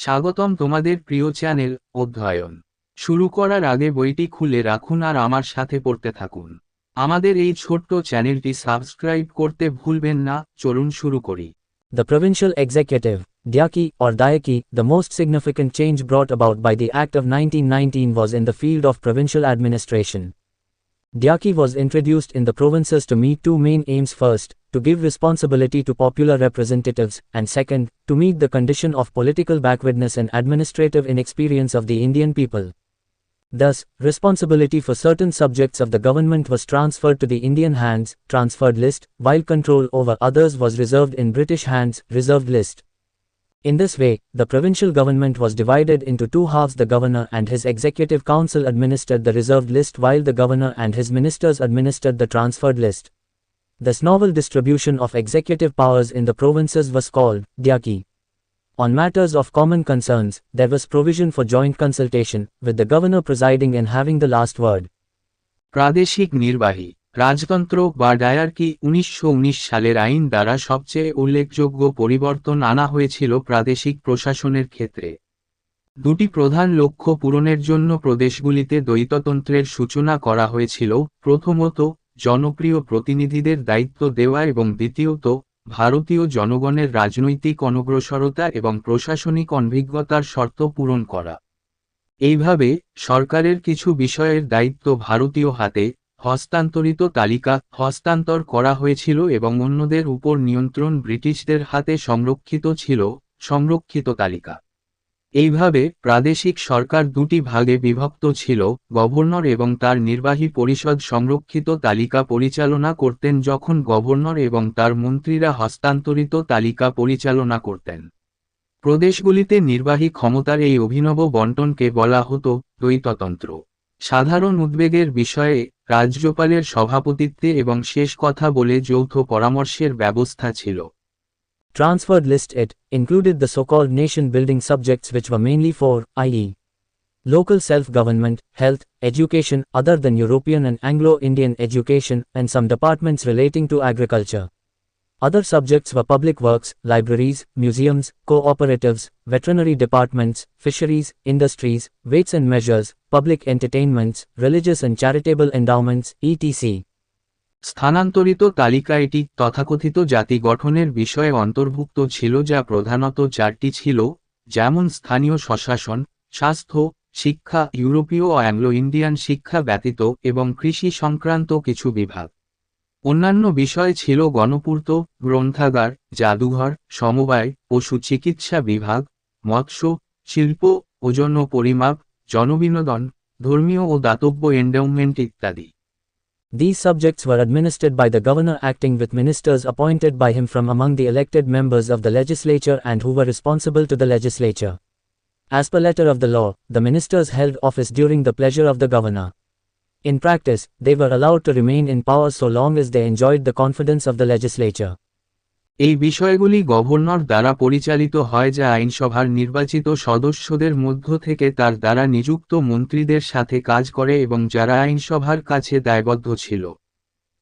স্বাগতম তোমাদের প্রিয় চ্যানেল অধ্যয়ন। শুরু করার আগে বইটি খুলে রাখুন আর আমার সাথে পড়তে থাকুন। আমাদের এই ছোট্ট চ্যানেলটি সাবস্ক্রাইব করতে ভুলবেন না। চলুন শুরু করি। The provincial executive, Dyaki or Dayaki, the most significant change brought about by the Act of 1919 was in the field of provincial administration. Dyaki was introduced in the provinces to meet two main aims: first, to give responsibility to popular representatives, and second, to meet the condition of political backwardness and administrative inexperience of the Indian people. Thus, responsibility for certain subjects of the government was transferred to the Indian hands, transferred list, while control over others was reserved in British hands, reserved list. In this way, the provincial government was divided into two halves. The governor and his executive council administered the reserved list, while the governor and his ministers administered the transferred list. This novel distribution of executive powers in the provinces was called Dyaki. On matters of common concerns, there was provision for joint consultation, with the governor presiding and having the last word. প্রাদেশিক নির্বাহী রাজতন্ত্র বা dyarchy 1919 সালের আইন দ্বারা সবচেয়ে উল্লেখযোগ্য পরিবর্তন আনা হয়েছিল প্রাদেশিক প্রশাসনের ক্ষেত্রে। দুটি প্রধান লক্ষ্য পূরণের জন্য প্রদেশগুলিতে দ্বৈততন্ত্রের সূচনা করা হয়েছিল। প্রথমত, জনপ্রিয় প্রতিনিধিদের দায়িত্ব দেওয়া এবং দ্বিতীয়ত, ভারতীয় জনগণের রাজনৈতিক অনগ্রসরতা এবং প্রশাসনিক অনভিজ্ঞতার শর্ত পূরণ করা। এইভাবে সরকারের কিছু বিষয়ের দায়িত্ব ভারতীয় হাতে হস্তান্তরিত তালিকা হস্তান্তর করা হয়েছিল এবং অন্যদের উপর নিয়ন্ত্রণ ব্রিটিশদের হাতে সংরক্ষিত ছিল সংরক্ষিত তালিকা। এইভাবে প্রাদেশিক সরকার দুটি ভাগে বিভক্ত ছিল। গভর্নর এবং তার নির্বাহী পরিষদ সংরক্ষিত তালিকা পরিচালনা করতেন, যখন গভর্নর এবং তার মন্ত্রীরা হস্তান্তরিত তালিকা পরিচালনা করতেন। প্রদেশগুলিতে নির্বাহী ক্ষমতার এই অভিনব বণ্টনকে বলা হতো দ্বৈততন্ত্র। সাধারণ উদ্বেগের বিষয়ে রাজ্যপালের সভাপতিত্বে এবং শেষ কথা বলে যৌথ পরামর্শের ব্যবস্থা ছিল। Transferred list it included the so-called nation-building subjects, which were mainly four, i.e. local self-government, health, education other than European and Anglo-Indian education, and some departments relating to agriculture. Other subjects were public works, libraries, museums, cooperatives, veterinary departments, fisheries, industries, weights and measures, public entertainments, religious and charitable endowments, etc. স্থানান্তরিত তালিকা এটি তথাকথিত জাতি গঠনের বিষয়ে অন্তর্ভুক্ত ছিল, যা প্রধানত চারটি ছিল, যেমন স্থানীয় স্বশাসন, স্বাস্থ্য, শিক্ষা, ইউরোপীয় ও অ্যাংলো ইন্ডিয়ান শিক্ষা ব্যতীত, এবং কৃষি সংক্রান্ত কিছু বিভাগ। অন্যান্য বিষয় ছিল গণপূর্ত, গ্রন্থাগার, জাদুঘর, সমবায়, পশু চিকিৎসা বিভাগ, মৎস্য, শিল্প, ওজন ও পরিমাপ, জনবিনোদন, ধর্মীয় ও দাতব্য এন্ডাউমেন্ট ইত্যাদি। These subjects were administered by the governor, acting with ministers appointed by him from among the elected members of the legislature and who were responsible to the legislature. As per letter of the law, the ministers held office during the pleasure of the governor. In practice, they were allowed to remain in power so long as they enjoyed the confidence of the legislature. এই বিষয়গুলি governor দ্বারা পরিচালিত হয়, যা আইনসভার নির্বাচিত সদস্যদের মধ্য থেকে তার দ্বারা নিযুক্ত মন্ত্রীদের সাথে কাজ করে এবং যারা আইনসভার কাছে দায়বদ্ধ ছিল।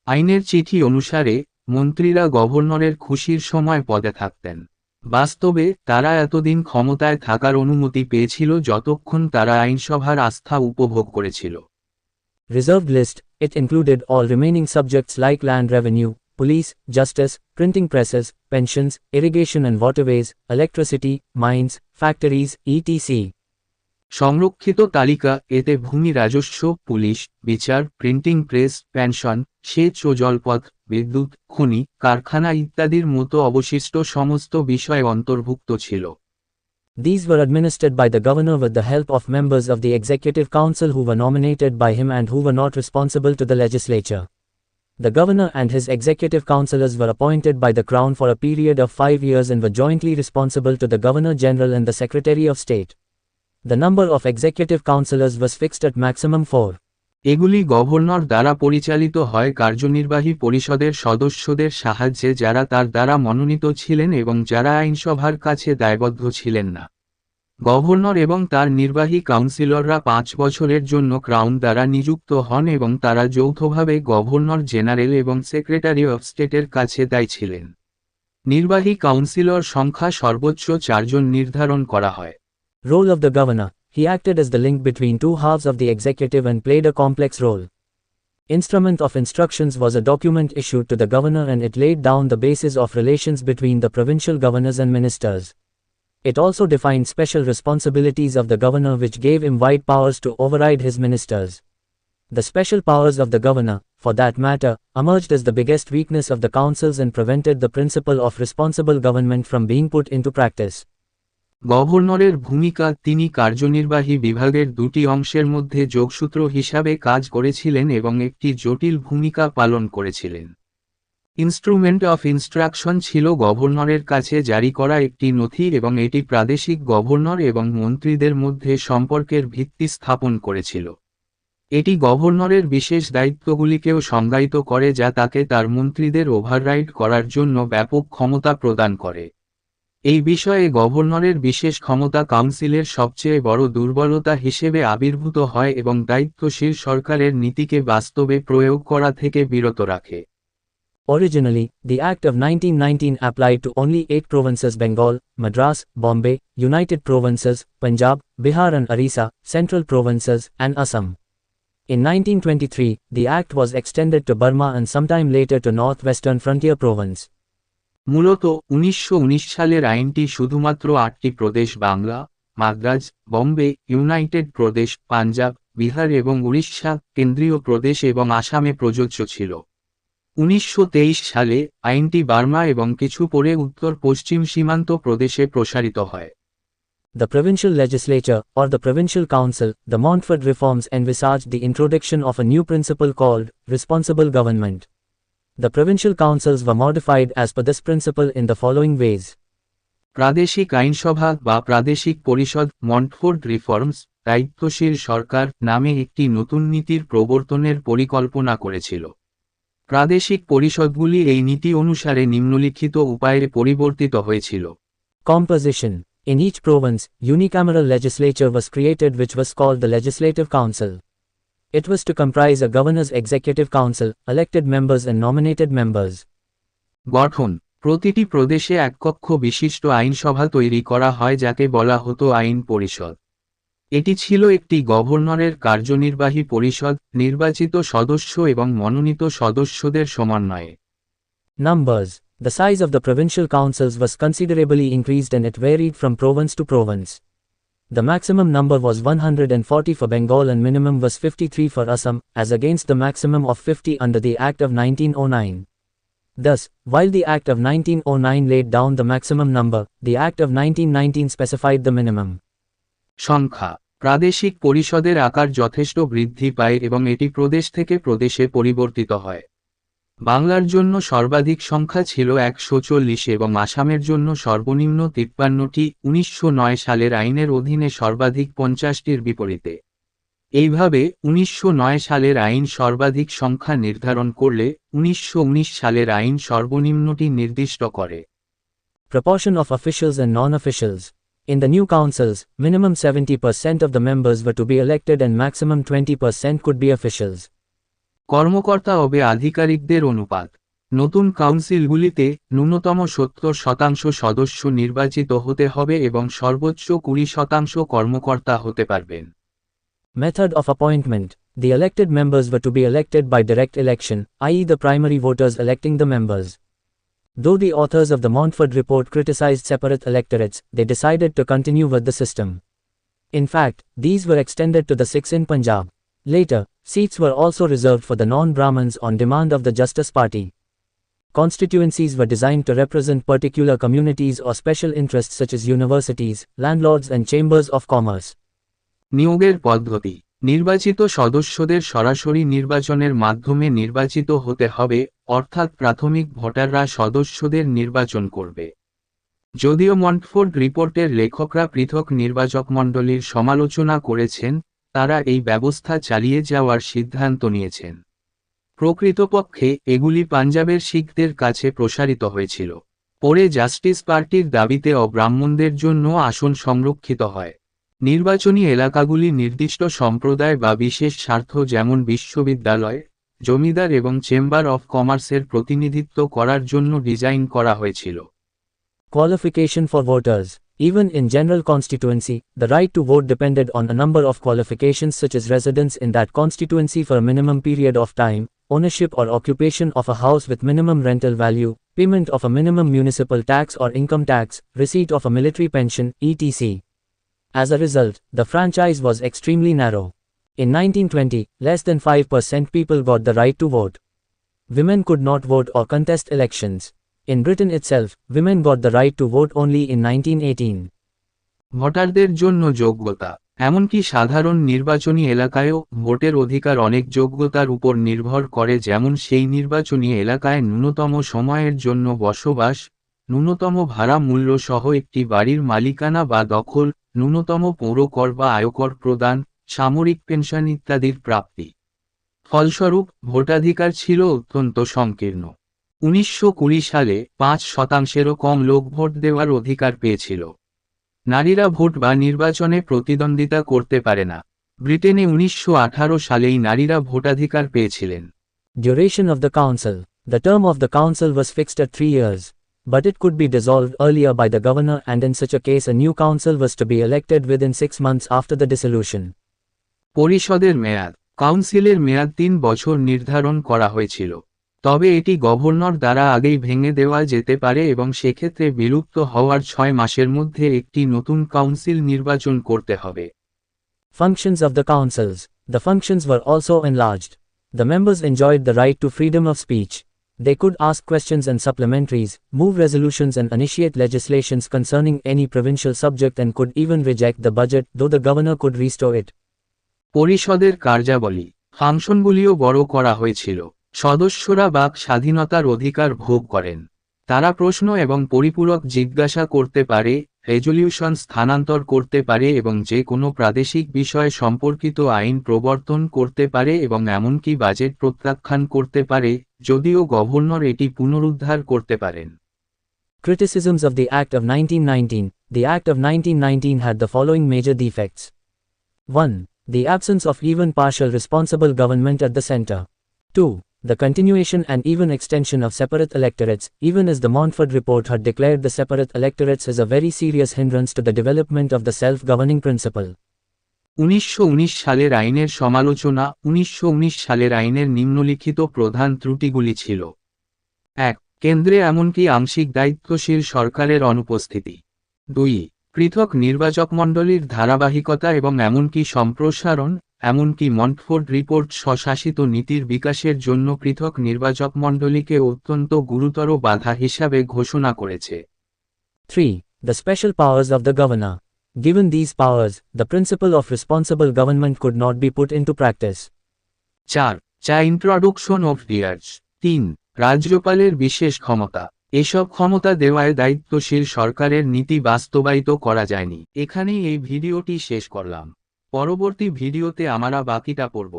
আইনের চিঠি অনুসারে মন্ত্রীরা গভর্নরের খুশির সময় পদে থাকতেন। বাস্তবে তারা এতদিন ক্ষমতায় থাকার অনুমতি পেয়েছিল যতক্ষণ তারা আইনসভার আস্থা উপভোগ করেছিল। Reserved list, it included all remaining subjects like land revenue, police, justice, printing presses, pensions, irrigation and waterways, electricity, mines, factories, etc. সংরক্ষিত তালিকা এতে ভূমি রাজস্ব, পুলিশ, বিচার, প্রিন্টিং প্রেস, পেনশন, সেচ ও জলপথ, বিদ্যুৎ, খনি, কারখানা ইত্যাদির মতো অবশিষ্ট সমস্ত বিষয় অন্তর্ভুক্ত ছিল। These were administered by the governor with the help of members of the executive council who were nominated by him and who were not responsible to the legislature. The governor and his executive councillors were appointed by the crown for a period of 5 years and were jointly responsible to the governor-general and the secretary of state. The number of executive councillors was fixed at maximum 4. এগুলি governor দ্বারা পরিচালিত হয় কার্যনির্বাহী পরিষদের সদস্যদের সাহায্যে, যারা তার দ্বারা মনোনীত ছিলেন এবং যারা আইনসভার কাছে দায়বদ্ধ ছিলেন না। গভর্নর এবং তার নির্বাহী কাউন্সিলররা 5 বছরের জন্য ক্রাউন দ্বারা নিযুক্ত হন এবং তারা যৌথভাবে গভর্নর জেনারেল এবং সেক্রেটারি অফ স্টেটের কাছে দায়ী ছিলেন। নির্বাহী কাউন্সিলর সংখ্যা সর্বোচ্চ 4 জন নির্ধারণ করা হয়। Role of the governor. He acted as the link between two halves of the executive and played a complex role. Instrument of Instructions was a document issued to the governor and it laid down the basis of relations between the provincial governors and ministers. It also defined special responsibilities of the governor which gave him wide powers to override his ministers. The special powers of the governor, for that matter, emerged as the biggest weakness of the councils and prevented the principle of responsible government from being put into practice. গভর্নরের ভূমিকা তিনি কার্যনির্বাহী বিভাগের দুটি অংশের মধ্যে যোগসূত্র হিসাবে কাজ করেছিলেন এবং একটি জটিল ভূমিকা পালন করেছিলেন। ইনস্ট্রুমেন্ট অফ ইনস্ট্রাকশন ছিল গভর্নরের কাছে জারি করা একটি নথি এবং এটি প্রাদেশিক গভর্নর এবং মন্ত্রীদের মধ্যে সম্পর্কের ভিত্তি স্থাপন করেছিল। এটি গভর্নরের বিশেষ দায়িত্বগুলিকেও সংজ্ঞায়িত করে যা তাকে তার মন্ত্রীদের ওভাররাইড করার জন্য ব্যাপক ক্ষমতা প্রদান করে। এই বিষয়ে গভর্নরের বিশেষ ক্ষমতা কাউন্সিলের সবচেয়ে বড় দুর্বলতা হিসেবে আবির্ভূত হয় এবং দায়িত্বশীল সরকারের নীতিকে বাস্তবে প্রয়োগ করা থেকে বিরত রাখে। Originally, the Act of 1919 applied to only 8 provinces: Bengal, Madras, Bombay, United Provinces, Punjab, Bihar and Orissa, Central Provinces, and Assam. In 1923, the Act was extended to Burma and sometime later to Northwestern Frontier Province. মূলত 1919 সালের আইনটি শুধুমাত্র 8টি প্রদেশ Bangla, Madras, Bombay, United প্রদেশ, পাঞ্জাব, বিহার এবং উড়িষ্যা, কেন্দ্রীয় প্রদেশ এবং আসামে প্রযোজ্য ছিল। 1923 সালে আইনটি বার্মা এবং কিছু পরে উত্তর পশ্চিম সীমান্ত প্রদেশে প্রসারিত হয়। The provincial legislature, or the provincial council, the Montfort reforms envisaged the introduction of a new principle called responsible government. The provincial councils were modified as per this principle in the following ways. প্রাদেশিক আইনসভা বা প্রাদেশিক পরিষদ মন্টফোর্ট reforms দায়িত্বশীল সরকার নামে একটি নতুন নীতির প্রবর্তনের পরিকল্পনা করেছিল। প্রাদেশিক পরিষদগুলি এই নীতি অনুসারে নিম্নলিখিত উপায়ে পরিবর্তিত হয়েছিল। Composition. In each province, unicameral legislature was created which was called the Legislative Council. It was to comprise a governor's executive council, elected members and nominated members. গঠন: প্রতিটি প্রদেশে এক কক্ষ বিশিষ্ট আইনসভা তৈরি করা হয় যাকে বলা হতো আইন পরিষদ। এটি ছিল একটি গভর্নরের কার্যনির্বাহী পরিষদ, নির্বাচিত সদস্য এবং মনোনীত সদস্যদের সমন্বয়ে। Numbers. The size of the provincial councils was considerably increased and it varied from province to province. The maximum number was 140 for Bengal and minimum was 53 for Assam, as against the maximum of 50 under the Act of 1909. Thus, while the Act of 1909 laid down the maximum number, the Act of 1919 specified the minimum. সংখ্যা: প্রাদেশিক পরিষদের আকার যথেষ্ট বৃদ্ধি পায় এবং এটি প্রদেশ থেকে প্রদেশে পরিবর্তিত হয়। বাংলার জন্য সর্বাধিক সংখ্যা ছিল 140 এবং আসামের জন্য সর্বনিম্ন 53টি, 1909 সালের আইনের অধীনে সর্বাধিক 50টির বিপরীতে। এইভাবে 1909 সালের আইন সর্বাধিক সংখ্যা নির্ধারণ করলে 1919 সালের আইন সর্বনিম্নটি নির্দিষ্ট করে। Proportion of officials and non-officials. In the new councils, minimum 70% of the members were to be elected and maximum 20% could be officials. কর্মকর্তা হবে আধিকারিকদের অনুপাত। নতুন কাউন্সিলগুলিতে ন্যূনতম 70% সদস্য নির্বাচিত হতে হবে এবং সর্বোচ্চ 20% কর্মকর্তা হতে পারবেন। Method of appointment. The elected members were to be elected by direct election, i.e. the primary voters electing the members. Though the authors of the Montfort report criticized separate electorates, they decided to continue with the system. In fact, these were extended to the 6 in Punjab. Later, seats were also reserved for the non-Brahmins on demand of the Justice Party. Constituencies were designed to represent particular communities or special interests such as universities, landlords and chambers of commerce. নিয়োগের পদ্ধতি: নির্বাচিত সদস্যদের সরাসরি নির্বাচনের মাধ্যমে নির্বাচিত হতে হবে, অর্থাৎ প্রাথমিক ভোটাররা সদস্যদের নির্বাচন করবে। যদিও মন্টফোর্ট রিপোর্টের লেখকরা পৃথক নির্বাচকমণ্ডলীর সমালোচনা করেছেন, তারা এই ব্যবস্থা চালিয়ে যাওয়ার সিদ্ধান্ত নিয়েছেন। প্রকৃতপক্ষে এগুলি পাঞ্জাবের শিখদের কাছে প্রসারিত হয়েছিল। পরে জাস্টিস পার্টির দাবিতে অব্রাহ্মণদের জন্য আসন সংরক্ষিত হয়। নির্বাচনী এলাকাগুলি নির্দিষ্ট সম্প্রদায় বা বিশেষ স্বার্থ যেমন বিশ্ববিদ্যালয়, জমিদার এবং চেম্বার অফ কমার্সের প্রতিনিধিত্ব করার জন্য ডিজাইন করা হয়েছিল। Qualification for voters. Even in general constituency, the right to vote depended on a number of qualifications such as residence in that constituency for a minimum period of time, ownership or occupation of a house with minimum rental value, payment of a minimum municipal tax or income tax, receipt of a military pension, etc. As a result, the franchise was extremely narrow. In 1920, less than 5% people got the right to vote. Women could not vote or contest elections. In Britain itself, women got the right to vote only in 1918. ভোটারদের জন্য যোগ্যতা, এমনকি সাধারণ নির্বাচনী এলাকায়ও ভোটের অধিকার অনেক যোগ্যতার উপর নির্ভর করে, যেমন সেই নির্বাচনী এলাকায় ন্যূনতম সময়ের জন্য বসবাস, ন্যূনতম ভাড়া মূল্য সহ একটি বাড়ির মালিকানা বা দখল, ন্যূনতম পৌর কর বা আয়কর প্রদান, সামরিক পেনশন ইত্যাদির প্রাপ্তি। ফলস্বরূপ ভোটাধিকার ছিল অত্যন্ত সংকীর্ণ। 1920 সালে 5%-এরও কম লোক ভোট দেওয়ার অধিকার পেয়েছিল। নারীরা ভোট বা নির্বাচনে প্রতিদ্বন্দ্বিতা করতে পারে না। ব্রিটেনে 1918 সালেই নারীরা ভোটাধিকার পেয়েছিলেন। Duration of the council. The term of the council was fixed at 3 years. But it could be dissolved earlier by the governor, and in such a case a new council was to be elected within 6 months after the dissolution. পরিষদের মেয়াদ, কাউন্সিলের মেয়াদ 3 বছর নির্ধারণ করা হয়েছিল। তবে এটি গভর্নর দ্বারা আগেই ভেঙে দেওয়া যেতে পারে এবং সেক্ষেত্রে বিলুপ্ত হওয়ার 6 মাসের মধ্যে একটি নতুন কাউন্সিল নির্বাচন করতে হবে। Functions of the councils. The functions were also enlarged. The members enjoyed the right to freedom of speech. They could ask questions and supplementaries, move resolutions and initiate legislations concerning any provincial subject, and could even reject the budget, though the governor could restore it. পরিষদের কার্যাবলী, ফাংশনগুলিও বড় করা হয়েছিল। সদস্যরা বাক স্বাধীনতার অধিকার ভোগ করেন। তারা প্রশ্ন এবং পরিপূরক জিজ্ঞাসা করতে পারে, রেজলিউশন স্থানান্তর করতে পারে এবং যে কোনো প্রাদেশিক বিষয় সম্পর্কিত আইন প্রবর্তন করতে পারে এবং এমনকি বাজেট প্রত্যাখ্যান করতে পারে, যদিও গভর্নর এটি পুনরুদ্ধার করতে পারেন। Criticisms of the Act of 1919. The Act of 1919 had the following major defects. 1. The absence of even partial responsible government at the center. 2. The continuation and even extension of separate electorates, even as the Montfort report had declared the separate electorates as a very serious hindrance to the development of the self-governing principle. 1919 সালের আইনের সমালোচনা। 1919 সালের আইনের নিম্নলিখিত প্রধান ত্রুটিগুলি ছিল: 1. কেন্দ্রে এমনকি আংশিক দায়িত্বশীল সরকারের অনুপস্থিতি। 2. পৃথক নির্বাচকমণ্ডলীর ধারাবাহিকতা এবং এমনকি সম্প্রসারণ, এমনকি মন্টফোর্ড রিপোর্ট স্বশাসিত নীতির বিকাশের জন্য পৃথক নির্বাচকমণ্ডলীকে অত্যন্ত গুরুতর বাধা হিসাবে ঘোষণা করেছে। 3. The special powers of the governor. Given these powers, the principle of responsible government could not be put into practice. 4. Introduction of dears. 3. রাজ্যপালের বিশেষ ক্ষমতা। এসব ক্ষমতা দেওয়ায় দায়িত্বশীল সরকারের নীতি বাস্তবায়িত করা যায়নি। এখানেই এই ভিডিওটি শেষ করলাম। পরবর্তী ভিডিওতে আমরা বাকিটা পড়ব।